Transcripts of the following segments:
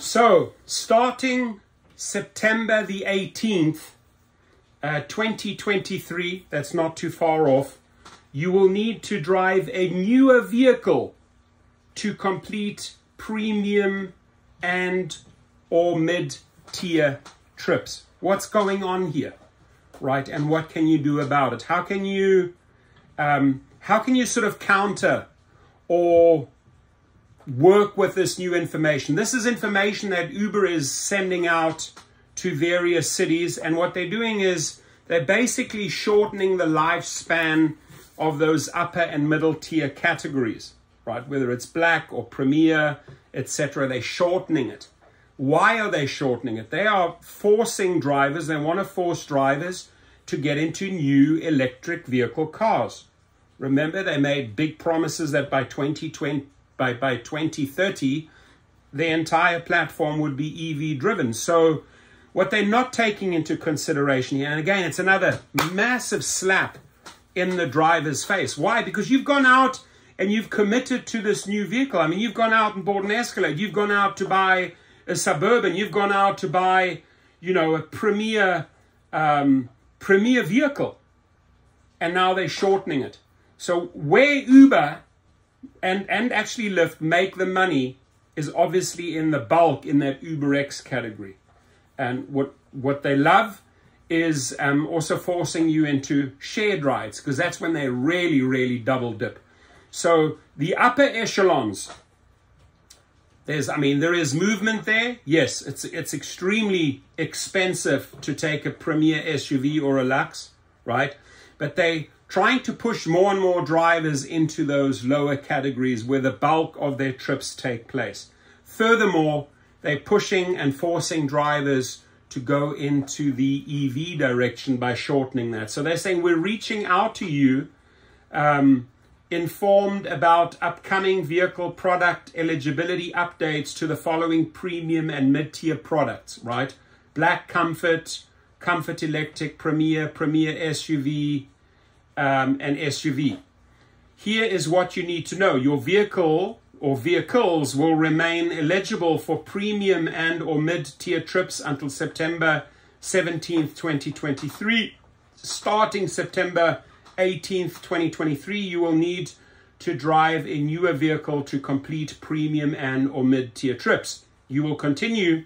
So, starting September the 18th, 2023, that's not too far off, you will need to drive a newer vehicle to complete premium and or mid-tier trips. What's going on here, right? And what can you do about it? How can you sort of counter or work with this new information? This is information that Uber is sending out to various cities, and what they're doing is they're basically shortening the lifespan of those upper and middle tier categories, right? Whether it's black or premier, etc. They're shortening it. Why are they shortening it? They are forcing drivers, they want to force drivers to get into new electric vehicle cars. Remember, they made big promises that by 2030, the entire platform would be EV driven. So what they're not taking into consideration here, and again, it's another massive slap in the driver's face. Why? Because you've gone out and you've committed to this new vehicle. I mean, you've gone out and bought an Escalade. You've gone out to buy a Suburban. You've gone out to buy, you know, a premier vehicle. And now they're shortening it. So where Uber and actually Lyft make the money is obviously in the bulk in that UberX category. And what they love is also forcing you into shared rides, because that's when they really, really double dip. So the upper echelons, there is movement there. Yes, it's extremely expensive to take a premier SUV or a Lux, right? But they trying to push more and more drivers into those lower categories where the bulk of their trips take place. Furthermore, they're pushing and forcing drivers to go into the EV direction by shortening that. So they're saying, we're reaching out to you, informed about upcoming vehicle product eligibility updates to the following premium and mid-tier products, right? Black Comfort, Comfort Electric, Premier SUV, and SUV. Here is what you need to know. Your vehicle or vehicles will remain eligible for premium and or mid-tier trips until September 17th, 2023. Starting September 18th, 2023, you will need to drive a newer vehicle to complete premium and or mid-tier trips. You will continue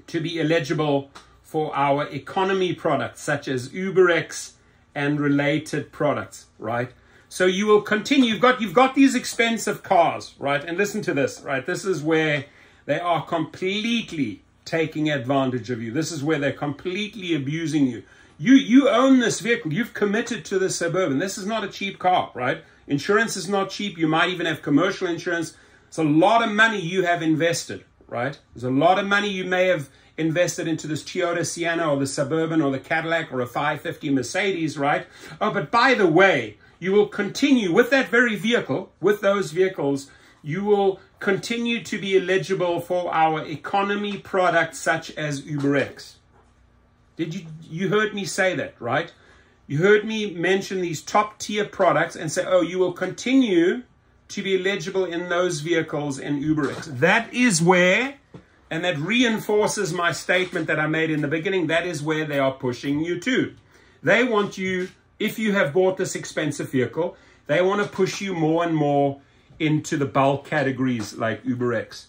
to be eligible for our economy products such as UberX and related products, right? So you will continue, you've got these expensive cars, right? And listen to this, right? This is where they are completely taking advantage of you. This is where they're completely abusing you. You own this vehicle. You've committed to the Suburban. This is not a cheap car, right? Insurance is not cheap. You might even have commercial insurance. It's a lot of money you have invested, right? There's a lot of money you may have invested into this Toyota Sienna or the Suburban or the Cadillac or a 550 Mercedes, right? Oh, but by the way, you will continue with that very vehicle, with those vehicles, you will continue to be eligible for our economy products such as UberX. You heard me say that, right? You heard me mention these top tier products and say, oh, you will continue to be eligible in those vehicles in UberX. That is where, and that reinforces my statement that I made in the beginning, that is where they are pushing you to. They want you, if you have bought this expensive vehicle, they want to push you more and more into the bulk categories like UberX.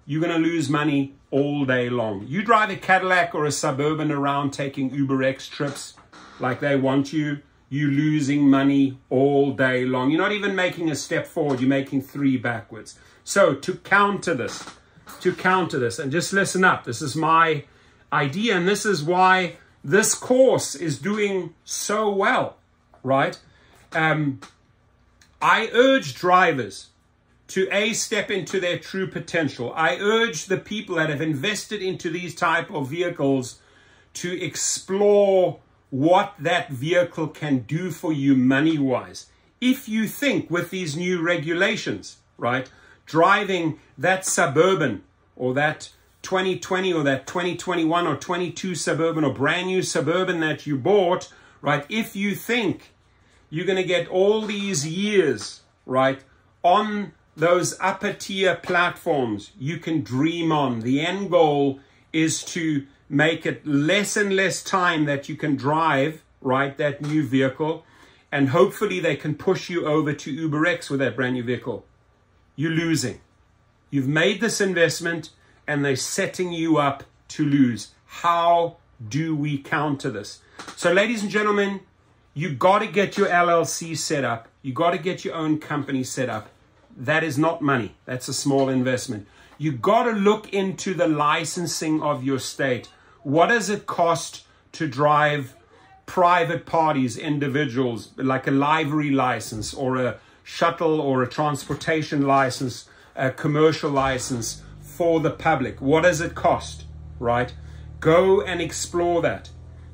You're going to lose money all day long. You drive a Cadillac or a Suburban around taking UberX trips like they want you, you're losing money all day long. You're not even making a step forward, you're making 3 backwards. So to counter this, and just listen up, this is my idea, and this is why this course is doing so well, right? I urge drivers to step into their true potential. I urge the people that have invested into these type of vehicles to explore what that vehicle can do for you money-wise. If you think with these new regulations, right, driving that Suburban or that 2020 or that 2021 or 22 Suburban or brand new Suburban that you bought, right, if you think you're going to get all these years, right, on those upper tier platforms you can dream on. The end goal is to make it less and less time that you can drive, right, that new vehicle. And hopefully they can push you over to UberX with that brand new vehicle. You're losing. You've made this investment and they're setting you up to lose. How do we counter this? So ladies and gentlemen, you got to get your LLC set up. You got to get your own company set up. That is not money. That's a small investment. You got to look into the licensing of your state. What does it cost to drive private parties, individuals, like a livery license or a shuttle or a transportation license, a commercial license for the public? What does it cost, right? Go and explore that.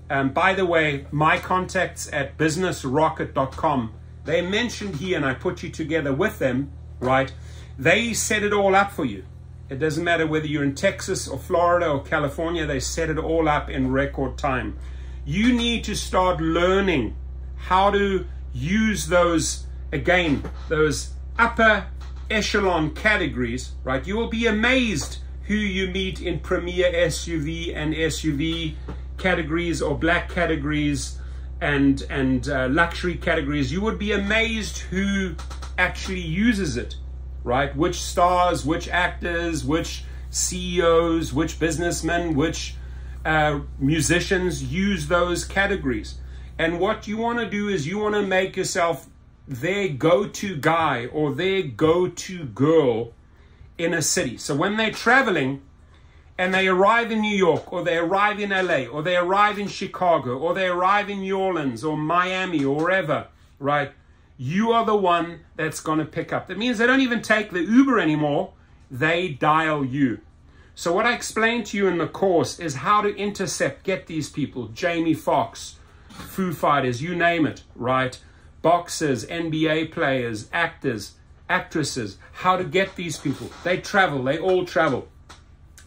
By the way, my contacts at businessrocket.com, they mentioned here, and I put you together with them, right? They set it all up for you. It doesn't matter whether you're in Texas or Florida or California, they set it all up in record time. You need to start learning how to use those, again, those upper echelon categories, right? You will be amazed who you meet in premier SUV and SUV categories or black categories and luxury categories. You would be amazed who actually uses it, right? Which stars, which actors, which CEOs, which businessmen, which musicians use those categories. And what you want to do is you want to make yourself their go-to guy or their go-to girl in a city. So when they're traveling and they arrive in New York, or they arrive in LA, or they arrive in Chicago, or they arrive in New Orleans or Miami or wherever, right? You are the one that's going to pick up. That means they don't even take the Uber anymore. They dial you. So what I explained to you in the course is how to intercept, get these people, Jamie Foxx, Foo Fighters, you name it, right? Boxers, NBA players, actors, actresses, how to get these people. They travel, they all travel.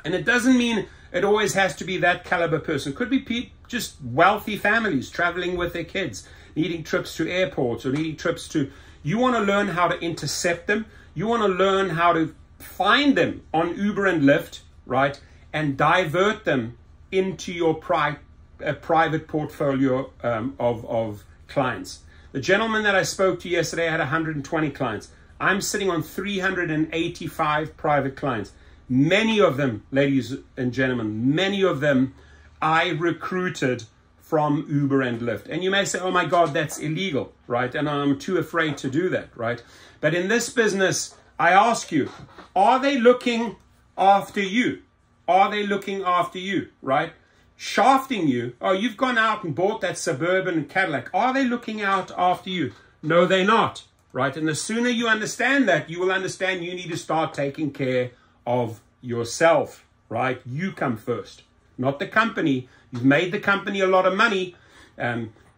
And it doesn't mean it always has to be that caliber person. It could be just wealthy families traveling with their kids, needing trips to airports or needing trips to... You want to learn how to intercept them. You want to learn how to find them on Uber and Lyft, right? And divert them into your private portfolio of clients. The gentleman that I spoke to yesterday had 120 clients. I'm sitting on 385 private clients. Many of them, ladies and gentlemen, many of them I recruited from Uber and Lyft. And you may say, oh my God, that's illegal, right? And I'm too afraid to do that, right? But in this business, I ask you, are they looking after you? Are they looking after you, right? Shafting you. Oh, you've gone out and bought that Suburban Cadillac. Are they looking out after you? No, they're not, right? And the sooner you understand that, you will understand you need to start taking care of yourself, right? You come first, not the company. You've made the company a lot of money.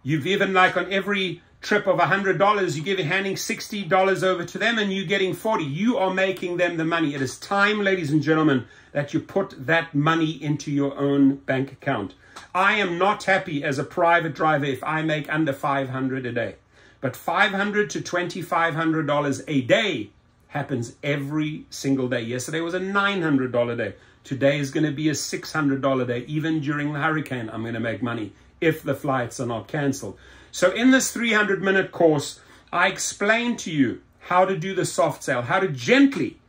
You've even, like, on every trip of $100, you're handing $60 over to them and you're getting 40. You are making them the money. It is time, ladies and gentlemen, that you put that money into your own bank account. I am not happy as a private driver if I make under $500 a day. But $500 to $2,500 a day happens every single day. Yesterday was a $900 day. Today is going to be a $600 day. Even during the hurricane, I'm going to make money if the flights are not canceled. So in this 300-minute course, I explain to you how to do the soft sale, how to gently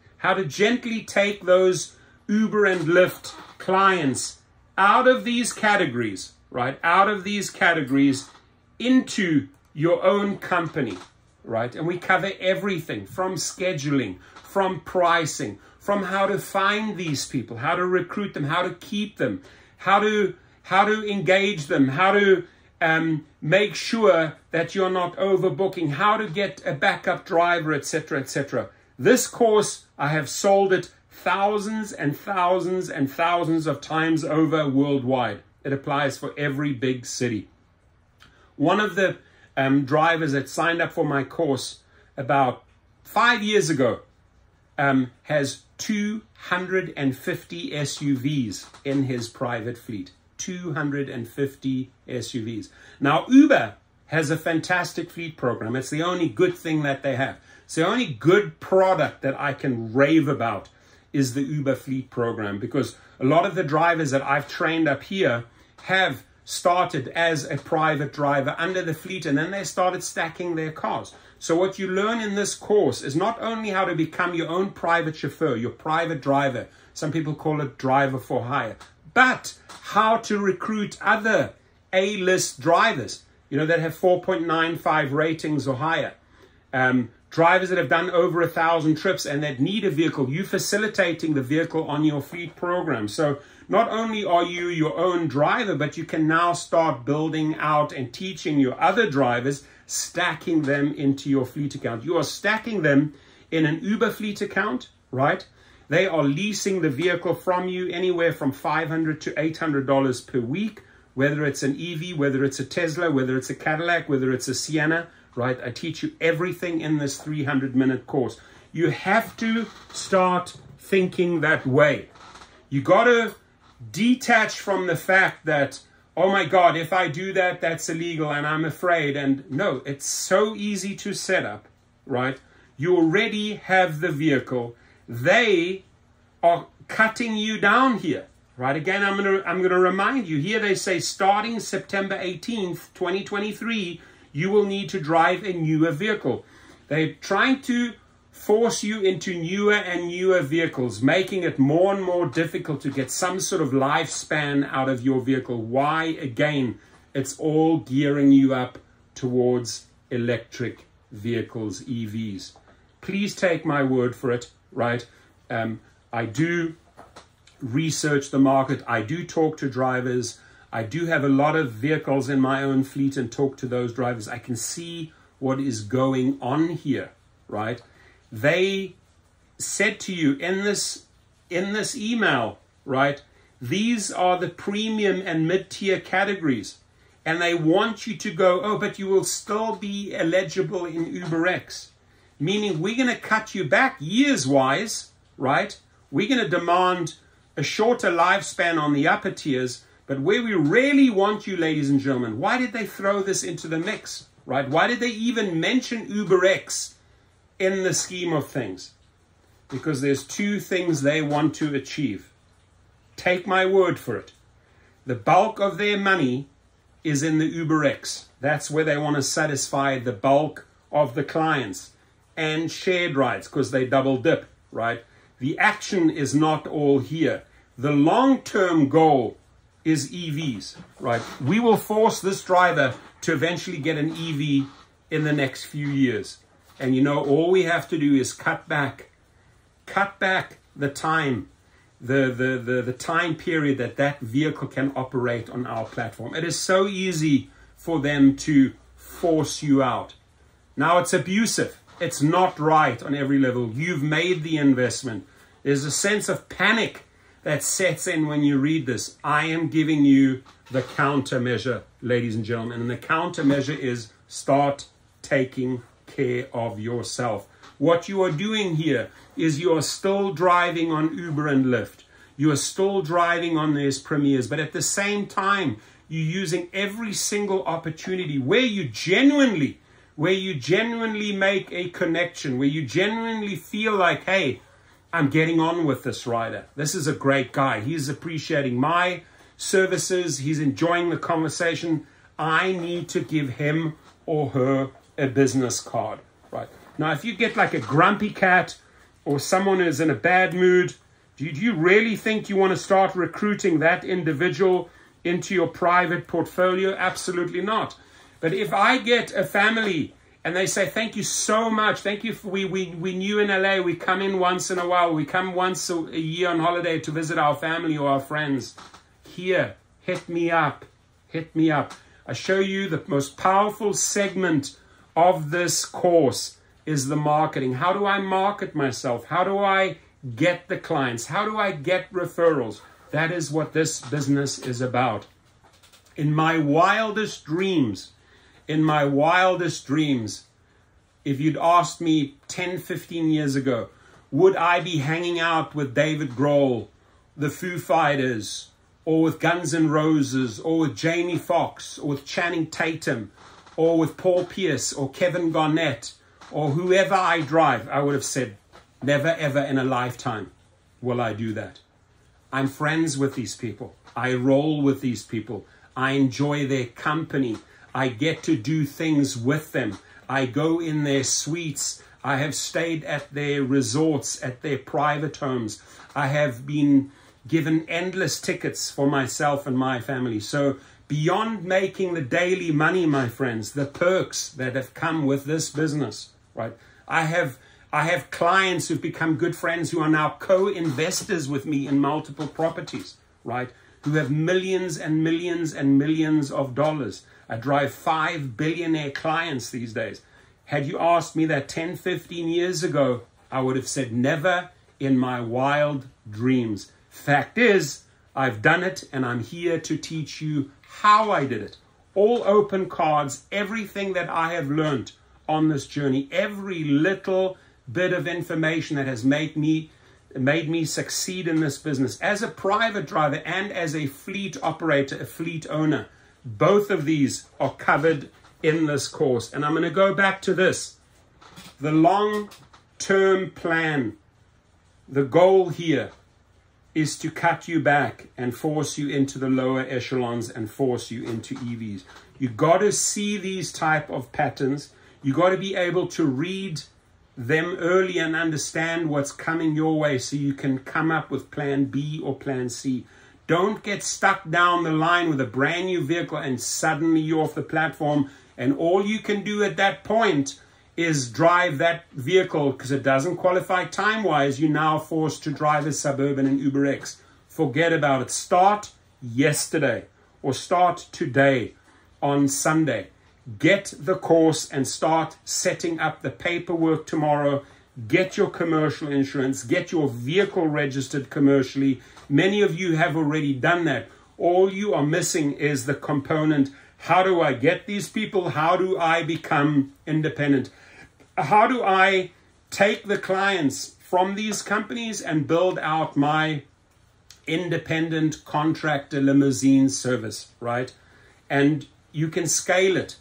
take those Uber and Lyft clients out of these categories, right? Out of these categories into your own company, right? And we cover everything from scheduling, from pricing, from how to find these people, how to recruit them, how to keep them, how to engage them, how to make sure that you're not overbooking, how to get a backup driver, etc., etc. This course, I have sold it thousands and thousands and thousands of times over worldwide. It applies for every big city. One of the drivers that signed up for my course about 5 years ago has 250 SUVs in his private fleet. 250 SUVs. Now, Uber has a fantastic fleet program. It's the only good thing that they have. It's the only good product that I can rave about is the Uber fleet program, because a lot of the drivers that I've trained up here have started as a private driver under the fleet, and then they started stacking their cars. So what you learn in this course is not only how to become your own private chauffeur, your private driver, some people call it driver for hire, but how to recruit other A-list drivers, you know, that have 4.95 ratings or higher. Drivers that have done over 1,000 trips and that need a vehicle. You facilitating the vehicle on your fleet program. So not only are you your own driver, but you can now start building out and teaching your other drivers, stacking them into your fleet account. You are stacking them in an Uber fleet account, right? They are leasing the vehicle from you anywhere from $500 to $800 per week, whether it's an EV, whether it's a Tesla, whether it's a Cadillac, whether it's a Sienna, right? I teach you everything in this 300-minute course. You have to start thinking that way. You got to detach from the fact that, oh my God, if I do that, that's illegal and I'm afraid. And no, it's so easy to set up, right? You already have the vehicle. They are cutting you down here, right? Again, I'm gonna remind you here. They say starting September 18th, 2023, you will need to drive a newer vehicle. They're trying to force you into newer and newer vehicles, making it more and more difficult to get some sort of lifespan out of your vehicle. Why? Again, it's all gearing you up towards electric vehicles, EVs. Please take my word for it, right? I do research the market. I do talk to drivers. I do have a lot of vehicles in my own fleet and talk to those drivers. I can see what is going on here, right? They said to you in this email, right, these are the premium and mid-tier categories. And they want you to go, oh, but you will still be eligible in UberX. Meaning we're going to cut you back years-wise, right? We're going to demand a shorter lifespan on the upper tiers. But where we really want you, ladies and gentlemen, why did they throw this into the mix, right? Why did they even mention UberX in the scheme of things? Because there's two things they want to achieve. Take my word for it. The bulk of their money is in the UberX. That's where they want to satisfy the bulk of the clients. And shared rides, because they double dip, right? The action is not all here. The long-term goal is EVs, right? We will force this driver to eventually get an EV in the next few years. And you know, all we have to do is cut back the time, the time period that vehicle can operate on our platform. It is so easy for them to force you out. Now it's abusive. It's not right on every level. You've made the investment. There's a sense of panic that sets in when you read this. I am giving you the countermeasure, ladies and gentlemen. And the countermeasure is start taking care of yourself. What you are doing here is you are still driving on Uber and Lyft. You are still driving on these premieres. But at the same time, you're using every single opportunity where you genuinely make a connection, where you genuinely feel like, hey, I'm getting on with this rider. This is a great guy. He's appreciating my services. He's enjoying the conversation. I need to give him or her a business card, right? Now, if you get like a grumpy cat or someone who's in a bad mood, do you really think you want to start recruiting that individual into your private portfolio? Absolutely not. But if I get a family and they say, thank you so much. Thank you. We knew in LA, we come in once in a while. We come once a year on holiday to visit our family or our friends. Here, hit me up. Hit me up. I show you the most powerful segment of this course is the marketing. How do I market myself? How do I get the clients? How do I get referrals? That is what this business is about. In my wildest dreams, if you'd asked me 10, 15 years ago, would I be hanging out with David Grohl, the Foo Fighters, or with Guns N' Roses, or with Jamie Foxx, or with Channing Tatum, or with Paul Pierce or Kevin Garnett or whoever I drive, I would have said, never ever in a lifetime will I do that. I'm friends with these people. I roll with these people. I enjoy their company. I get to do things with them. I go in their suites. I have stayed at their resorts, at their private homes. I have been given endless tickets for myself and my family. So beyond making the daily money, my friends, the perks that have come with this business, right? I have clients who've become good friends who are now co-investors with me in multiple properties, right? Who have millions and millions and millions of dollars. I drive 5 billionaire clients these days. Had you asked me that 10, 15 years ago, I would have said never in my wild dreams. Fact is, I've done it and I'm here to teach you how I did it. All open cards, everything that I have learned on this journey, every little bit of information that has made me succeed in this business as a private driver and as a fleet operator, a fleet owner. Both of these are covered in this course. And I'm going to go back to this. The long-term plan, the goal here is to cut you back and force you into the lower echelons and force you into EVs. You got to see these type of patterns. You got to be able to read them early and understand what's coming your way so you can come up with plan B or plan C. Don't get stuck down the line with a brand new vehicle and suddenly you're off the platform and all you can do at that point is drive that vehicle because it doesn't qualify time-wise. You're now forced to drive a Suburban and Uber X. Forget about it. Start yesterday or start today on Sunday. Get the course and start setting up the paperwork tomorrow. Get your commercial insurance. Get your vehicle registered commercially. Many of you have already done that. All you are missing is the component. How do I get these people? How do I become independent? How do I take the clients from these companies and build out my independent contractor limousine service, right? And you can scale it,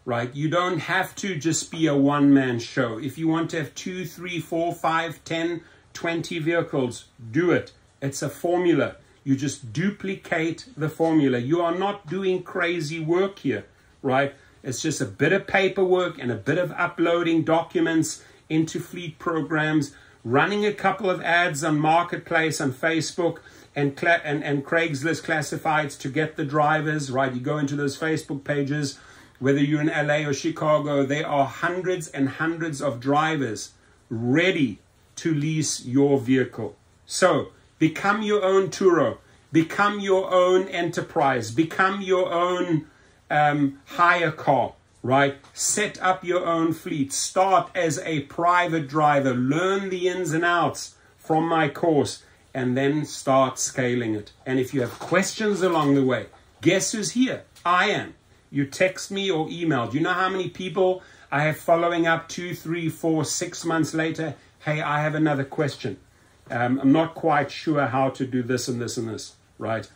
right? You don't have to just be a one-man show. If you want to have 2, 3, 4, 5, 10, 20 vehicles, do it. It's a formula. You just duplicate the formula. You are not doing crazy work here, right? It's just a bit of paperwork and a bit of uploading documents into fleet programs, running a couple of ads on Marketplace, on Facebook, and Craigslist classifieds to get the drivers, right? You go into those Facebook pages, whether you're in LA or Chicago, there are hundreds and hundreds of drivers ready to lease your vehicle. So become your own Turo, become your own enterprise, become your own hire car, right? Set up your own fleet. Start as a private driver. Learn the ins and outs from my course and then start scaling it. And if you have questions along the way, guess who's here? I am. You text me or email. Do you know how many people I have following up 2, 3, 4, 6 months later? Hey, I have another question. I'm not quite sure how to do this and this and this, right?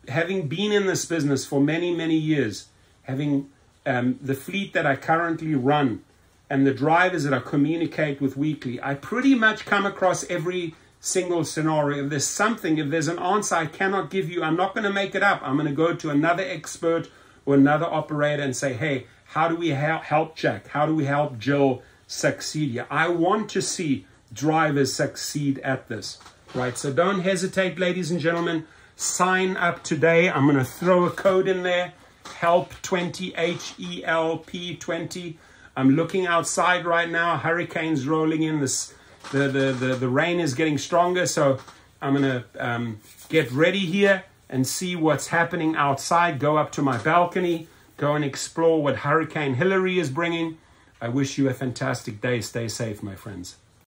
Having been in this business for many, many years, having the fleet that I currently run and the drivers that I communicate with weekly, I pretty much come across every single scenario. If there's something, if there's an answer I cannot give you, I'm not going to make it up. I'm going to go to another expert or another operator and say, hey, how do we help Jack? How do we help Jill succeed here? I want to see drivers succeed at this, right? So don't hesitate, ladies and gentlemen. Sign up today. I'm going to throw a code in there, HELP20, HELP20. I'm looking outside right now. A hurricane's rolling in. The rain is getting stronger, so I'm going to get ready here and see what's happening outside. Go up to my balcony, go and explore what Hurricane Hillary is bringing. I wish you a fantastic day. Stay safe, my friends.